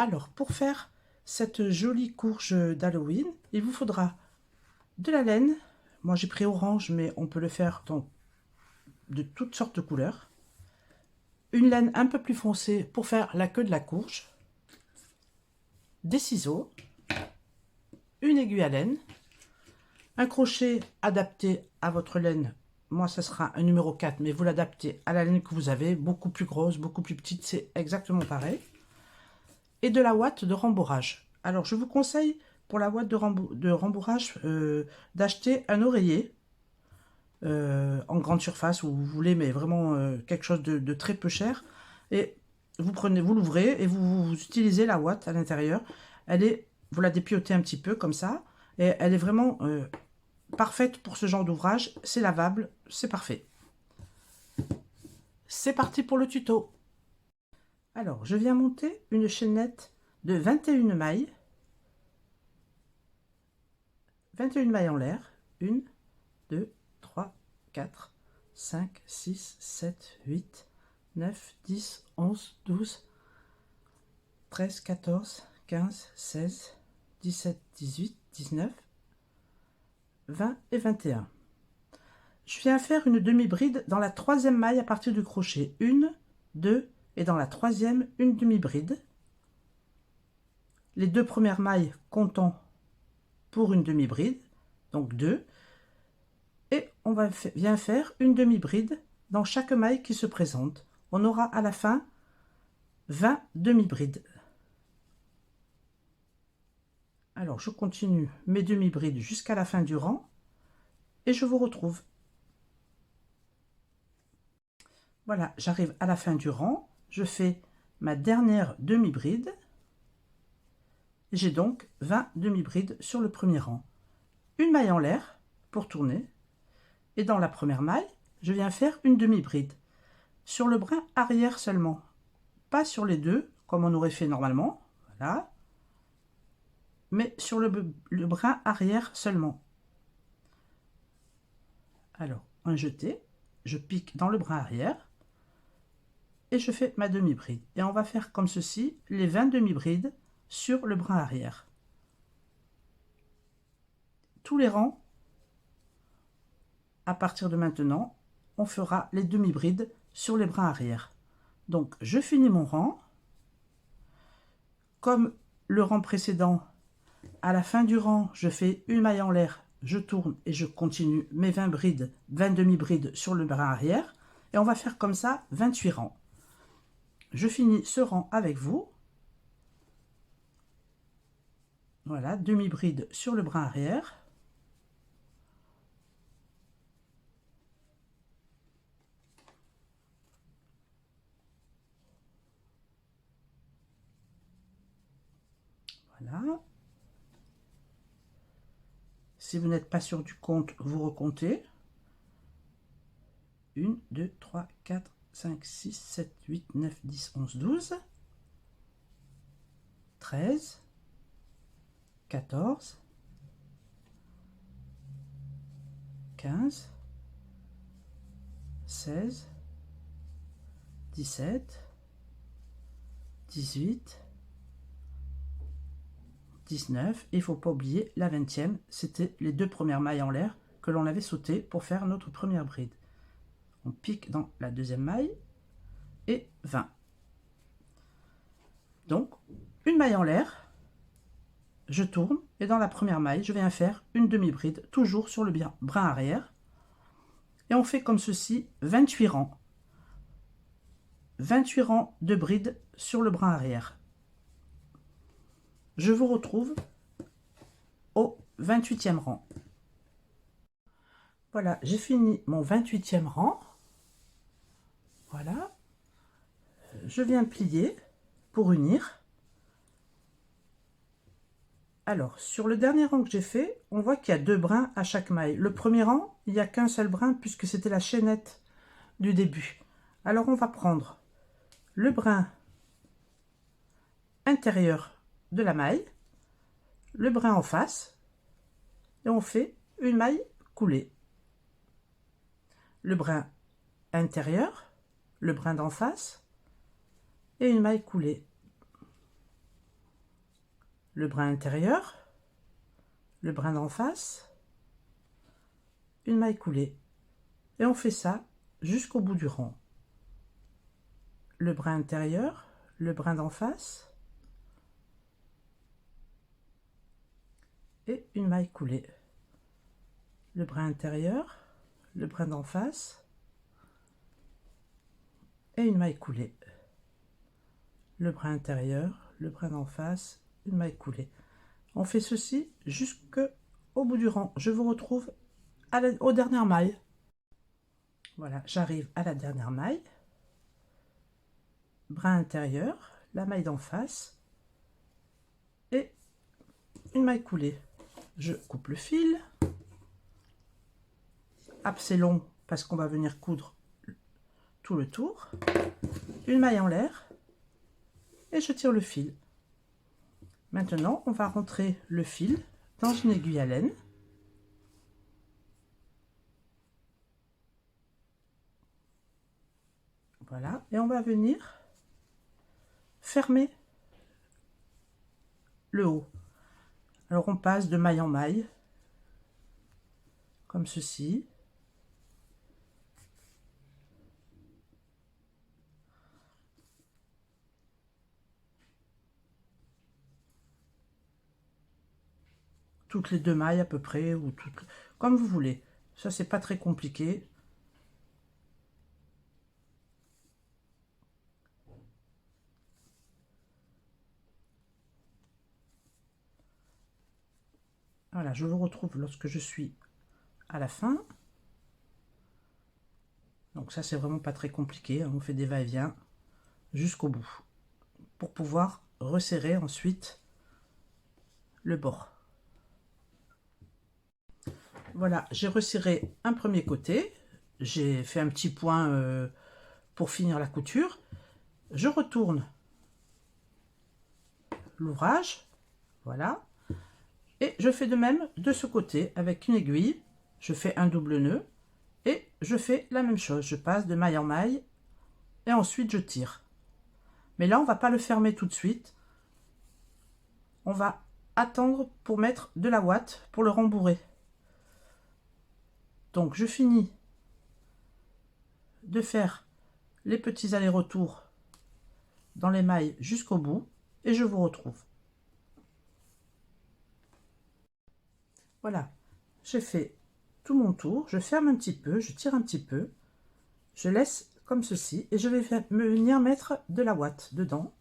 Alors, pour faire cette jolie courge d'Halloween, il vous faudra de la laine. Moi, j'ai pris orange, mais on peut le faire de toutes sortes de couleurs. Une laine un peu plus foncée pour faire la queue de la courge. Des ciseaux. Une aiguille à laine. Un crochet adapté à votre laine. Moi, ce sera un numéro 4, mais vous l'adaptez à la laine que vous avez. Beaucoup plus grosse, beaucoup plus petite, c'est exactement pareil. Et de la ouate de rembourrage. Alors, je vous conseille, pour la ouate de rembourrage, d'acheter un oreiller en grande surface, où vous voulez, mais vraiment quelque chose de très peu cher. Et vous l'ouvrez et vous utilisez la ouate à l'intérieur. Vous la dépiotez un petit peu comme ça. Et elle est vraiment parfaite pour ce genre d'ouvrage. C'est lavable, c'est parfait. C'est parti pour le tuto. Alors, je viens monter une chaînette de 21 mailles. 21 mailles en l'air. 1, 2, 3, 4, 5, 6, 7, 8, 9, 10, 11, 12, 13, 14, 15, 16, 17, 18, 19, 20 et 21. Je viens faire une demi-bride dans la troisième maille à partir du crochet. 1, 2 et dans la troisième, une demi-bride. Les deux premières mailles comptant pour une demi-bride, donc 2. Et on vient faire une demi-bride dans chaque maille qui se présente. On aura à la fin 20 demi-brides. Alors je continue mes demi-brides jusqu'à la fin du rang et je vous retrouve. Voilà, j'arrive à la fin du rang, je fais ma dernière demi-bride. J'ai donc 20 demi-brides sur le premier rang. Une maille en l'air pour tourner. Et dans la première maille, je viens faire une demi-bride. Sur le brin arrière seulement. Pas sur les deux, comme on aurait fait normalement. Voilà. Mais sur le brin arrière seulement. Alors, un jeté. Je pique dans le brin arrière. Et je fais ma demi-bride. Et on va faire comme ceci, les 20 demi-brides sur le brin arrière. Tous les rangs, à partir de maintenant, on fera les demi-brides sur les brins arrière. Donc, je finis mon rang. Comme le rang précédent, à la fin du rang, je fais une maille en l'air, je tourne et je continue mes 20 brides, 20 demi-brides sur le brin arrière. Et on va faire comme ça 28 rangs. Je finis ce rang avec vous. Voilà, demi-bride sur le brin arrière. Voilà. Si vous n'êtes pas sûr du compte, vous recomptez. 1, 2, 3, 4, 5, 6, 7, 8, 9, 10, 11, 12, 13, 14, 15, 16, 17, 18, 19, et il ne faut pas oublier la 20e, c'était les deux premières mailles en l'air que l'on avait sautées pour faire notre première bride. On pique dans la deuxième maille et 20. Donc, une maille en l'air, je tourne et dans la première maille, je viens faire une demi-bride, toujours sur le brin arrière. Et on fait comme ceci 28 rangs. 28 rangs de brides sur le brin arrière. Je vous retrouve au 28e rang. Voilà, j'ai fini mon 28e rang. Voilà. Je viens plier pour unir. Alors, sur le dernier rang que j'ai fait, on voit qu'il y a deux brins à chaque maille. Le premier rang, il n'y a qu'un seul brin puisque c'était la chaînette du début. Alors, on va prendre le brin intérieur de la maille, le brin en face, et on fait une maille coulée. Le brin intérieur, le brin d'en face, et une maille coulée. le brin intérieur, le brin d'en face, une maille coulée. Et on fait ça jusqu'au bout du rang. Le brin intérieur, le brin d'en face et une maille coulée. Le brin intérieur, le brin d'en face et une maille coulée. Le brin intérieur, le brin d'en face, une maille coulée. On fait ceci jusqu'au bout du rang. Je vous retrouve aux dernières mailles. Voilà, j'arrive à la dernière maille. Brin intérieur, la maille d'en face et une maille coulée. Je coupe le fil. C'est long parce qu'on va venir coudre tout le tour. Une maille en l'air et je tire le fil. Maintenant, on va rentrer le fil dans une aiguille à laine. Voilà, et on va venir fermer le haut. Alors on passe de maille en maille, comme ceci. Toutes les 2 mailles à peu près, ou toutes, comme vous voulez. Ça, c'est pas très compliqué. Voilà, je vous retrouve lorsque je suis à la fin. Donc ça, c'est vraiment pas très compliqué. On fait des va-et-vient jusqu'au bout pour pouvoir resserrer ensuite le bord. Voilà, j'ai resserré un premier côté. J'ai fait un petit point pour finir la couture. Je retourne l'ouvrage. Voilà. Et je fais de même de ce côté avec une aiguille. Je fais un double nœud et je fais la même chose. Je passe de maille en maille et ensuite je tire. Mais là, on va pas le fermer tout de suite. On va attendre pour mettre de la ouate pour le rembourrer. Donc, je finis de faire les petits allers-retours dans les mailles jusqu'au bout et je vous retrouve. Voilà, j'ai fait tout mon tour. Je ferme un petit peu, je tire un petit peu, je laisse comme ceci et je vais venir mettre de la ouate dedans.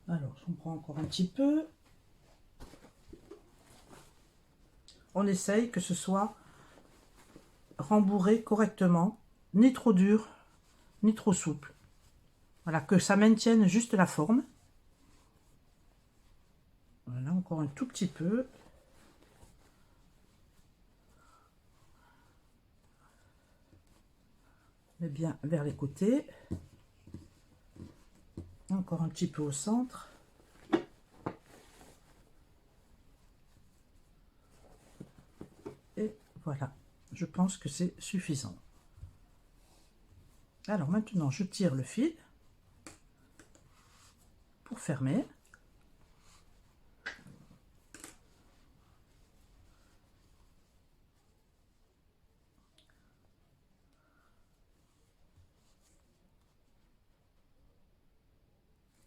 Alors, j'en prends encore un petit peu. On essaye que ce soit rembourré correctement, ni trop dur, ni trop souple. Voilà, que ça maintienne juste la forme. Voilà, encore un tout petit peu. Mais bien vers les côtés. Encore un petit peu au centre. Et voilà, je pense que c'est suffisant. Alors maintenant, je tire le fil pour fermer.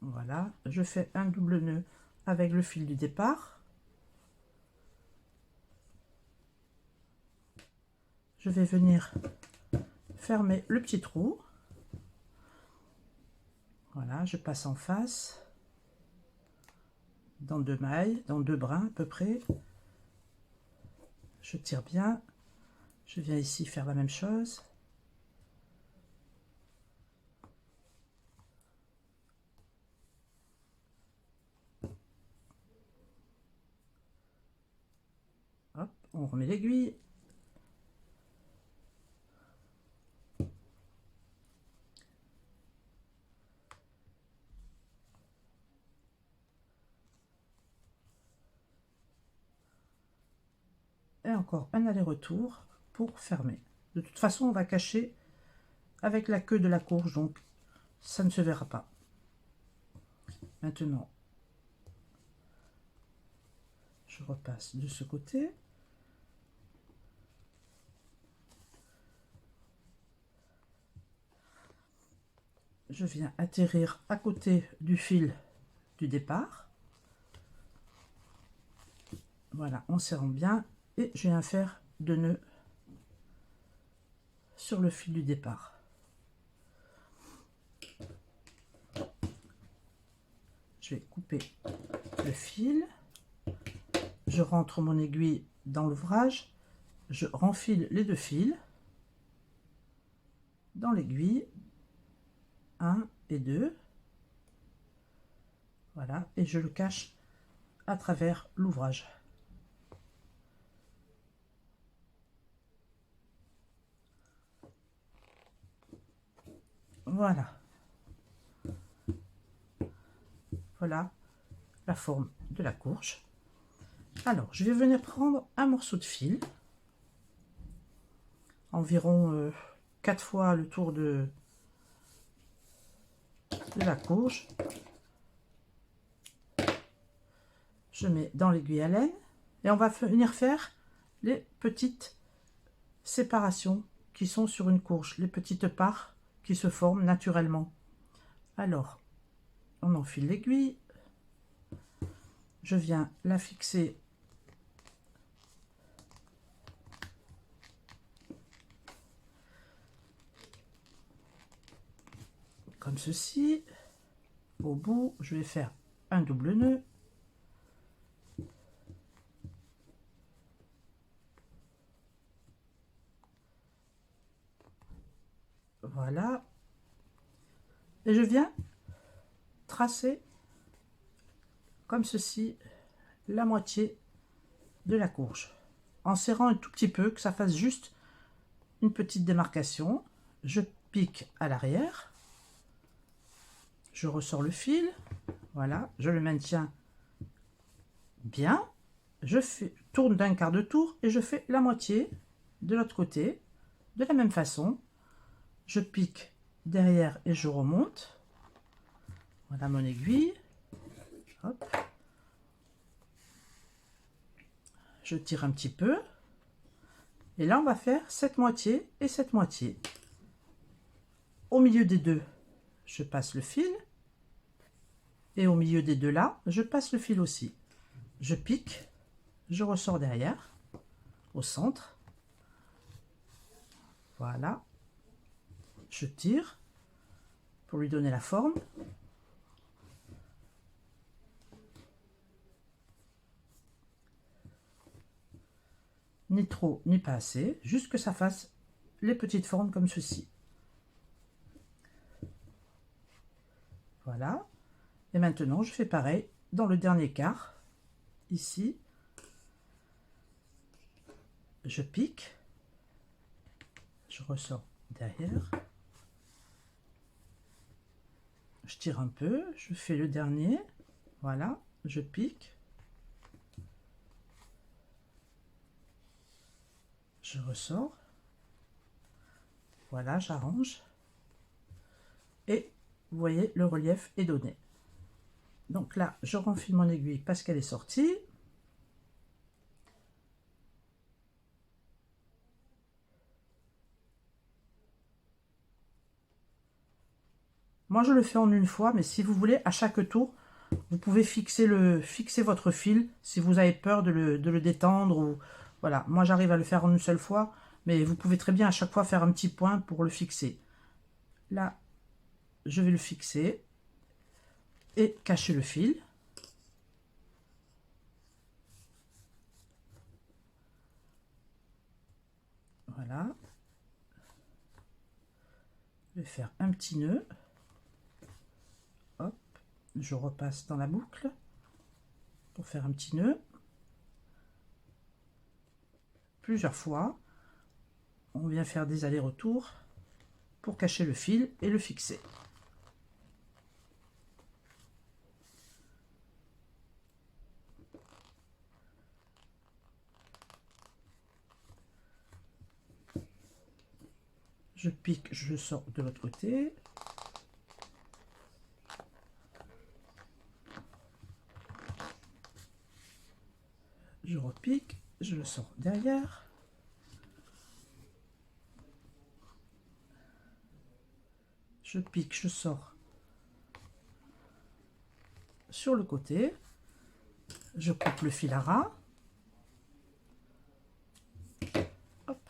Voilà, je fais un double nœud avec le fil du départ. Je vais venir fermer le petit trou. Voilà, je passe en face, dans 2 mailles, dans 2 brins à peu près. Je tire bien. Je viens ici faire la même chose. Hop, on remet l'aiguille. Et encore un aller-retour pour fermer. De toute façon, on va cacher avec la queue de la courge, donc ça ne se verra pas. Maintenant, je repasse de ce côté. Je viens atterrir à côté du fil du départ. Voilà, en serrant bien. Et je viens faire 2 nœuds sur le fil du départ. Je vais couper le fil. Je rentre mon aiguille dans l'ouvrage. Je renfile les 2 fils dans l'aiguille. 1 et 2. Voilà, et je le cache à travers l'ouvrage. Voilà. Voilà la forme de la courge. Alors, je vais venir prendre un morceau de fil, environ 4 fois le tour de la courge. Je mets dans l'aiguille à laine et on va venir faire les petites séparations qui sont sur une courge, les petites parts qui se forment naturellement. Alors, on enfile l'aiguille, je viens la fixer comme ceci. Au bout, je vais faire un double nœud. Voilà. Et je viens tracer comme ceci la moitié de la courge. En serrant un tout petit peu, que ça fasse juste une petite démarcation. Je pique à l'arrière. Je ressors le fil. Voilà, je le maintiens bien. Je tourne d'un quart de tour et je fais la moitié de l'autre côté. De la même façon, je pique derrière et je remonte. Voilà mon aiguille. Hop. Je tire un petit peu. Et là, on va faire cette moitié et cette moitié. Au milieu des deux, je passe le fil. Et au milieu des deux là, je passe le fil aussi. Je pique, je ressors derrière, au centre. Voilà. Je tire pour lui donner la forme. Ni trop, ni pas assez, juste que ça fasse les petites formes comme ceci. Voilà. Et maintenant, je fais pareil dans le dernier quart. Ici, je pique, je ressors derrière, je tire un peu, je fais le dernier, voilà, je pique, je ressors, voilà, j'arrange, et vous voyez, le relief est donné. Donc là, je renfile mon aiguille parce qu'elle est sortie. Moi, je le fais en une fois, mais si vous voulez, à chaque tour, vous pouvez fixer votre fil si vous avez peur de le détendre. Ou, voilà, moi, j'arrive à le faire en une seule fois, mais vous pouvez très bien à chaque fois faire un petit point pour le fixer. Là, je vais le fixer et cacher le fil. Voilà. Je vais faire un petit nœud. Hop, je repasse dans la boucle pour faire un petit nœud. Plusieurs fois. On vient faire des allers-retours pour cacher le fil et le fixer. Je pique, je sors de l'autre côté. repique, je le sors derrière. Je pique, je sors sur le côté. Je coupe le fil à ras. Hop.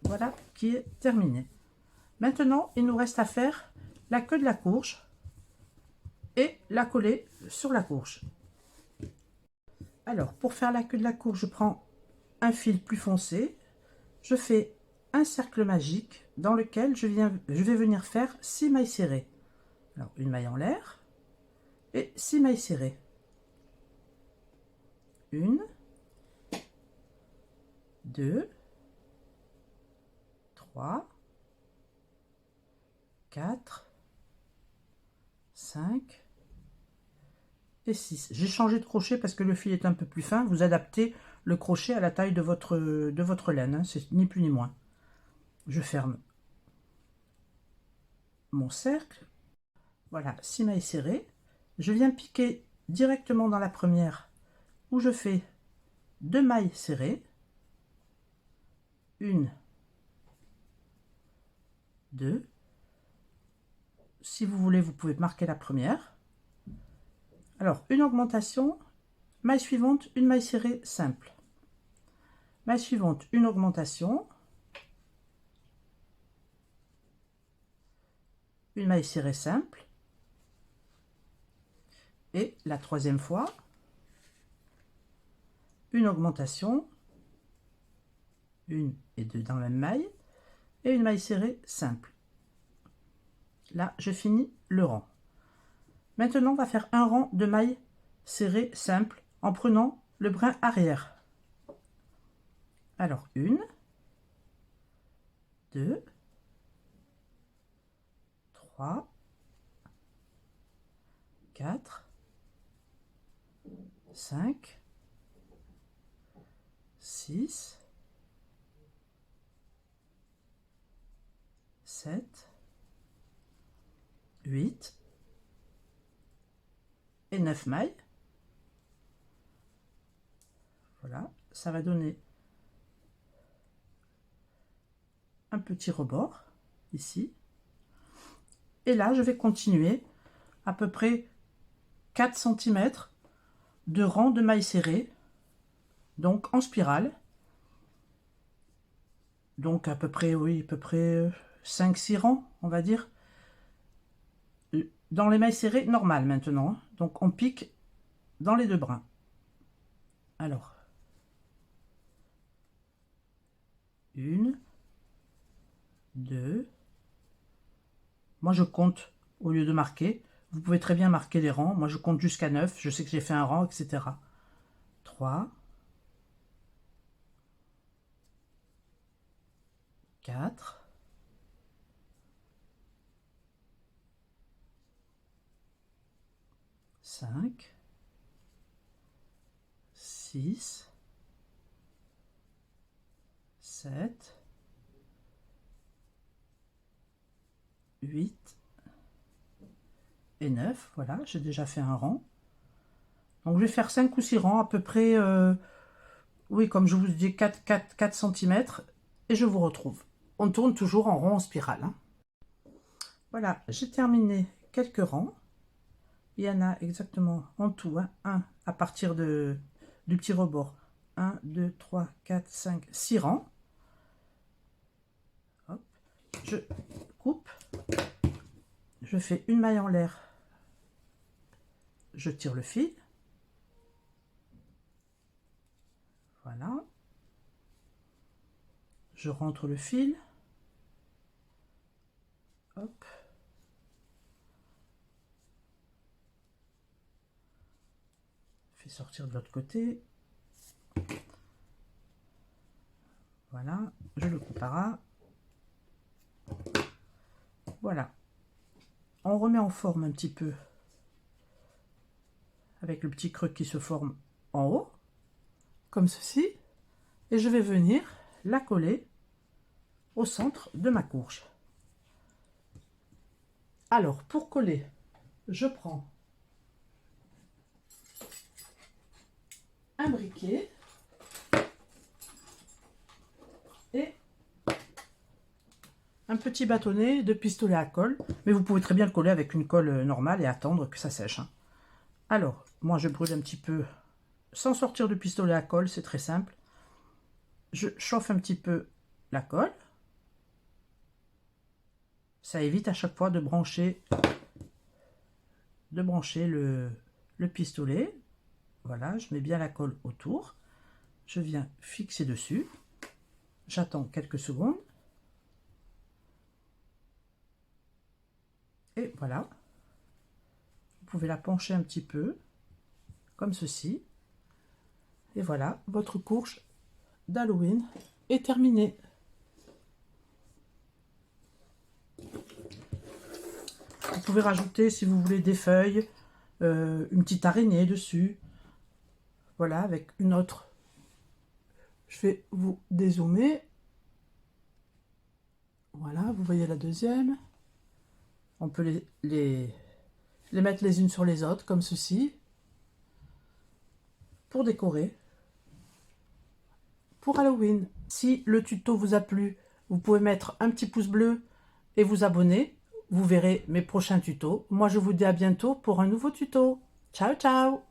Voilà qui est terminé. Maintenant, il nous reste à faire la queue de la courge et la coller sur la courge. Alors, pour faire la queue de la courge, je prends un fil plus foncé. Je fais un cercle magique dans lequel je vais venir faire 6 mailles serrées. Alors, une maille en l'air et 6 mailles serrées. 1, 2, 3, 4, 5 et 6. J'ai changé de crochet parce que le fil est un peu plus fin. Vous adaptez le crochet à la taille de votre laine, hein. C'est ni plus ni moins. Je ferme mon cercle. Voilà, 6 mailles serrées. Je viens piquer directement dans la première où je fais 2 mailles serrées. 1, 2. Si vous voulez, vous pouvez marquer la première. Alors, une augmentation, maille suivante, une maille serrée simple. Maille suivante, une augmentation, une maille serrée simple. Et la troisième fois, une augmentation, une et deux dans la même maille, et une maille serrée simple. Là, je finis le rang. Maintenant, on va faire un rang de mailles serrées simples en prenant le brin arrière. Alors, 1, 2, 3, 4, 5, 6, 7, 8 et 9 mailles. Voilà, ça va donner un petit rebord ici. Et là, je vais continuer à peu près 4 cm de rang de mailles serrées, donc en spirale. Donc à peu près, oui, à peu près 5-6 rangs, on va dire. Dans les mailles serrées normales maintenant. Donc on pique dans les deux brins. Alors, 1, 2. Moi je compte au lieu de marquer. Vous pouvez très bien marquer les rangs. Moi je compte jusqu'à 9. Je sais que j'ai fait un rang, etc. 3, 4, 5, 6, 7, 8 et 9. Voilà, j'ai déjà fait un rang. Donc je vais faire 5 ou 6 rangs à peu près, oui, comme je vous dis, 4 cm. Et je vous retrouve. On tourne toujours en rond en spirale, hein. Voilà, j'ai terminé quelques rangs. Il y en a exactement en tout, hein, un à partir du petit rebord. 1, 2, 3, 4, 5, 6 rangs. Hop. Je coupe. Je fais une maille en l'air. Je tire le fil. Voilà. Je rentre le fil. Hop. Fais sortir de l'autre côté. Voilà. Je le coupe à ras. Voilà. On remet en forme un petit peu avec le petit creux qui se forme en haut, comme ceci. Et je vais venir la coller au centre de ma courge. Alors, pour coller, je prends un briquet et un petit bâtonnet de pistolet à colle. Mais vous pouvez très bien le coller avec une colle normale et attendre que ça sèche, hein. Alors, moi je brûle un petit peu sans sortir de pistolet à colle, c'est très simple. Je chauffe un petit peu la colle. Ça évite à chaque fois de brancher le pistolet. Voilà, je mets bien la colle autour. Je viens fixer dessus. J'attends quelques secondes. Et voilà. Vous pouvez la pencher un petit peu, comme ceci. Et voilà, votre courge d'Halloween est terminée. Vous pouvez rajouter, si vous voulez, des feuilles, une petite araignée dessus. Voilà, avec une autre. Je vais vous dézoomer. Voilà, vous voyez la deuxième. On peut les mettre les unes sur les autres, comme ceci. Pour décorer. Pour Halloween. Si le tuto vous a plu, vous pouvez mettre un petit pouce bleu et vous abonner. Vous verrez mes prochains tutos. Moi, je vous dis à bientôt pour un nouveau tuto. Ciao, ciao!